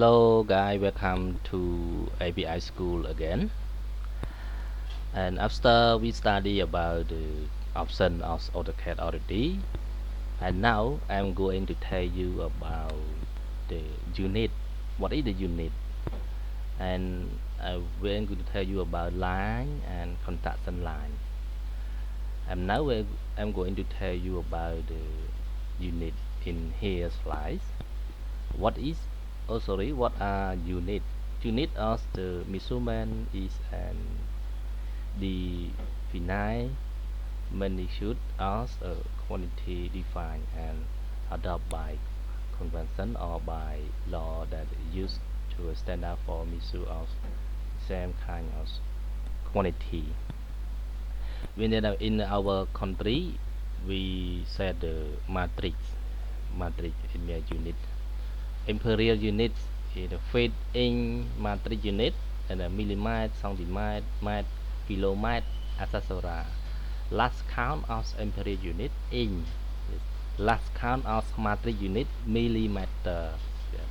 Hello guys, welcome to ABI school again. And after we study about the option of AutoCAD already, and now I'm going to tell you about the unit. What is the unit? And I'm going to tell you about line and contaction line. And now I'm going to tell you about the unit in here slides. What is sorry, what are unit? Unit of the measurement is an definite magnitude as a quantity defined and adopted by convention or by law that used to a standard for measure of same kind of quantity. When in our country, we said the matrix in their unit. Imperial units is the feet in matrix unit and a millimeter, centimeter, meter, kilometer, etc. Last count of imperial unit in last count of matrix unit millimeter. Yes.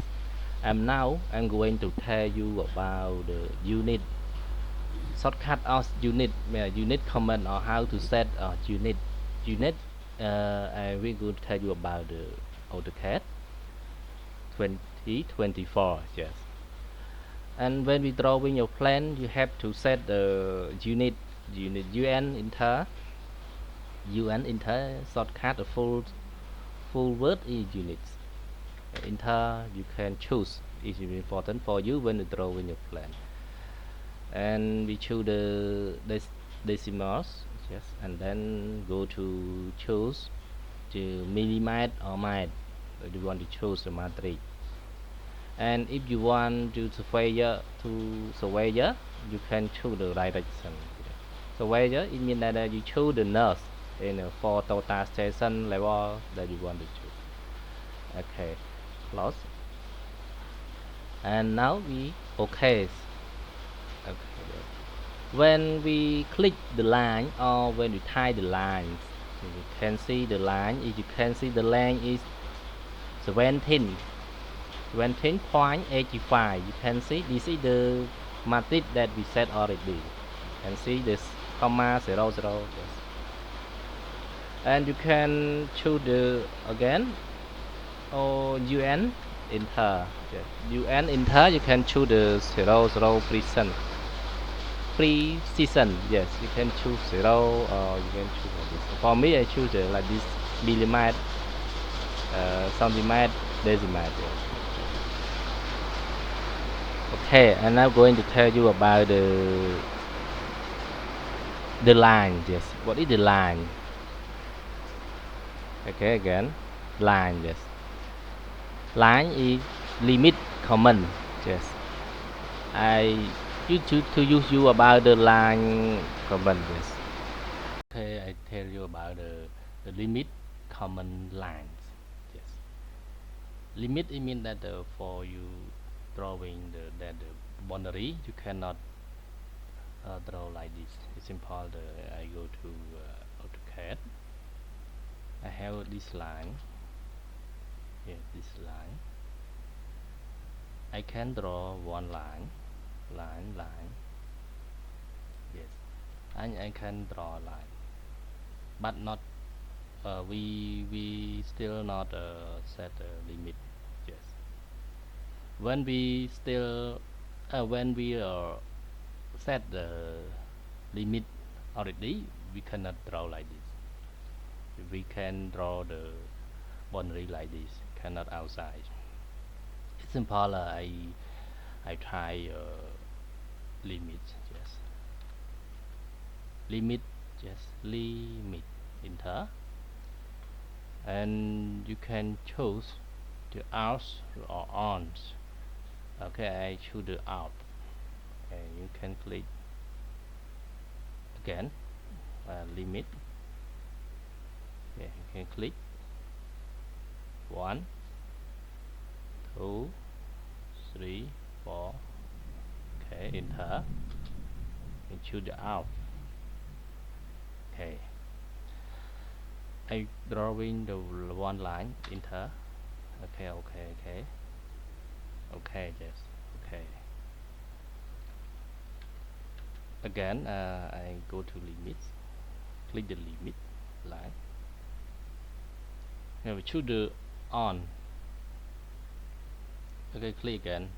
And now I'm going to tell you about the unit shortcut of unit command or how to set unit. I will go to tell you about the AutoCAD 2024. Yes. And when we drawing your plan, you have to set the unit un enter shortcut. The full word is units. Enter you can choose. It is important for you when you drawing your plan. And we choose the decimals. Yes. And then go to choose the millimeter or mite. You want to choose the matrix. And if you want to surveyor, you can choose the direction. Surveyor, it means that you choose the nurse in for total station level that you want to choose. Okay, close. And now we okay. Okay. When we click the line or when we tie the lines, you can see the line. If you can see the length is 17.85. You can see this is the matrix that we set already. You can see this comma 00. Yes. And you can choose the again or un enter. Yes. Un enter. You can choose the 00 precision. Yes, you can choose 0 or you can choose like this. For me, I choose like this millimeter, centimeter, decimeter. Yes. Okay, and I'm going to tell you about the line. Yes, what is the line? Okay, again, line. Yes, line is limit common. Yes, I used to use you about the line common. Yes. Okay, I tell you about the limit common lines. Yes, limit it means that for you drawing the boundary, you cannot draw like this. It's simple. I go to AutoCAD. I have this line. Here, this line. I can draw one line. Yes, and I can draw line, but not. We still not set a limit. Yes, when we still when we set the limit already, we cannot draw like this. We can draw the boundary like this, cannot outside. It's simple. I try limit. Yes, limit. Yes, limit enter, and you can choose the out or on. Okay, I choose the out, and you can click again. Limit. Yeah, you can click 1, 2, 3, 4. Okay, enter and choose the out. Okay, I drawing the one line. Enter. Okay. Okay, yes. Okay. Again, I go to limits. Click the limit line. Now we choose the on. Okay, click again.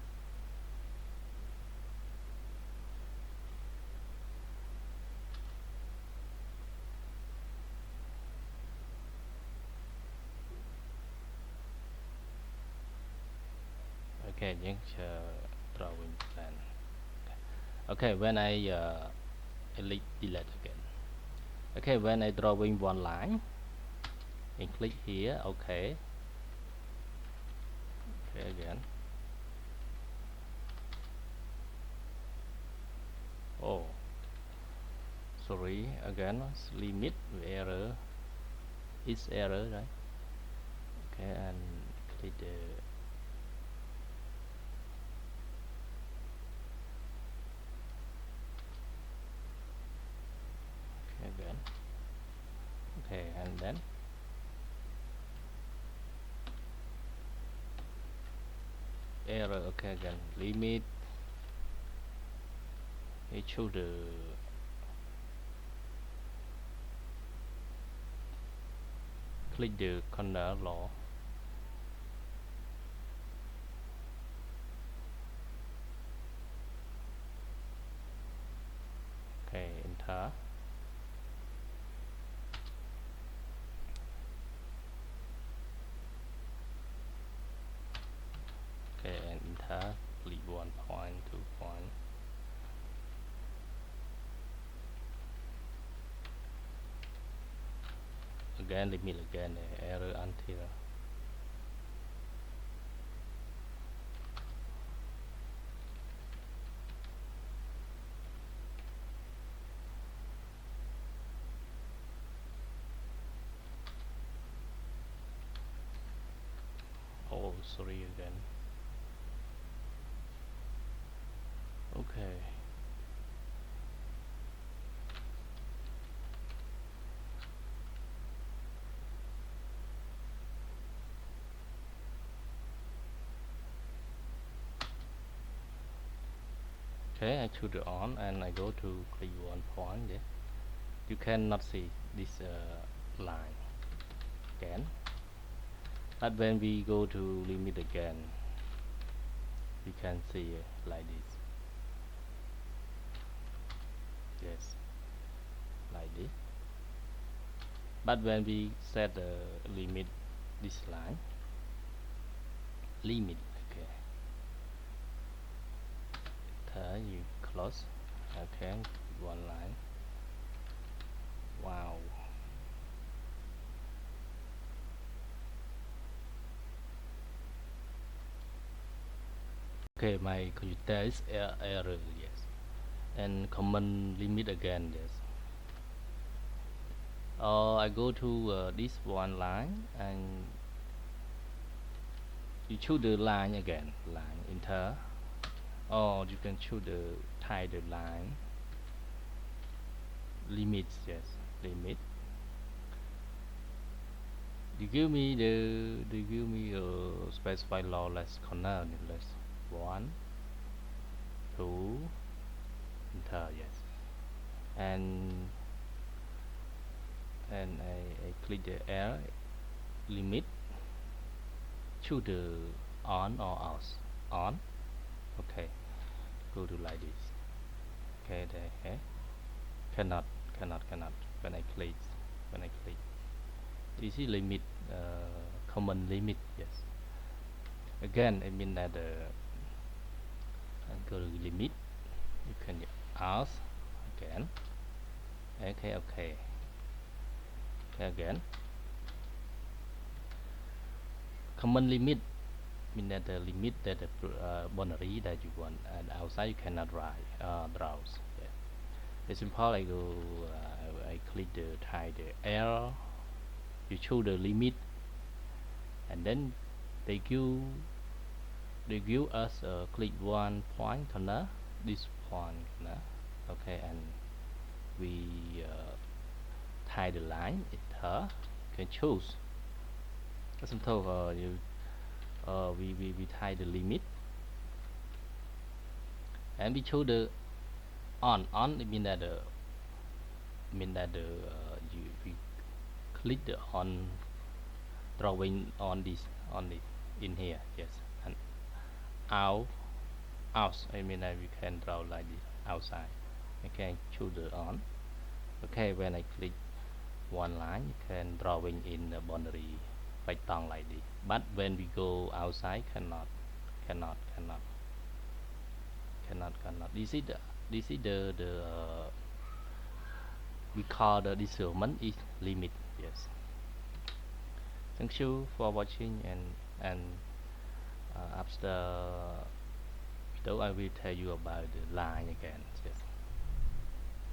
Okay, next drawing plan. Okay, when I delete again. Okay, when I drawing one line, and click here. Okay. Okay, again. Oh, sorry. Again, limit error. It's error, right? Okay, and click the. Okay, again. Okay, and then error. Okay, again. Limit. I choose the click the corner law. Okay, enter. Okay, and enter. Click 1 point, 2 point. Again, limit again. Error until. Oh, sorry again. Okay. Okay, I choose the on and I go to click 1 point. Yeah. You cannot see this line again. But when we go to limit again, you can see like this. Yes, like this. But when we set the limit this line, limit, okay. You close. Okay, one line. Wow. Okay, my computer is error, yes. And command limit again, yes. I go to this one line and you choose the line again, line, enter. Or you can choose the type the line, limits, yes, limit. They give me a specify lawless corner, less 1, 2, enter, yes. And I click the L limit, choose the on or out, on. Okay, go to like this. Okay, there. Okay. Cannot. When I click, this is limit, common limit. Yes. Again, I mean that go to limit. You can ask again. Okay. Okay, again. Common limit mean that the limit that the boundary that you want, and outside you cannot write browse. Yeah. It's simple. I go. I click the type the error. You choose the limit, and then they give us a click 1 point corner. This point corner. Okay, and we tie the line. Enter. You can choose. Example, we tie the limit. and we choose the on it mean that you we click the on drawing on this on it in here, yes, and out I mean that we can draw like this outside. Okay, choose the on. Okay, when I click one line, you can drawing in the boundary rectangle like this. But when we go outside, cannot, cannot, cannot. This is the we call the discernment is limit. Yes. Thank you for watching and after video I will tell you about the line again.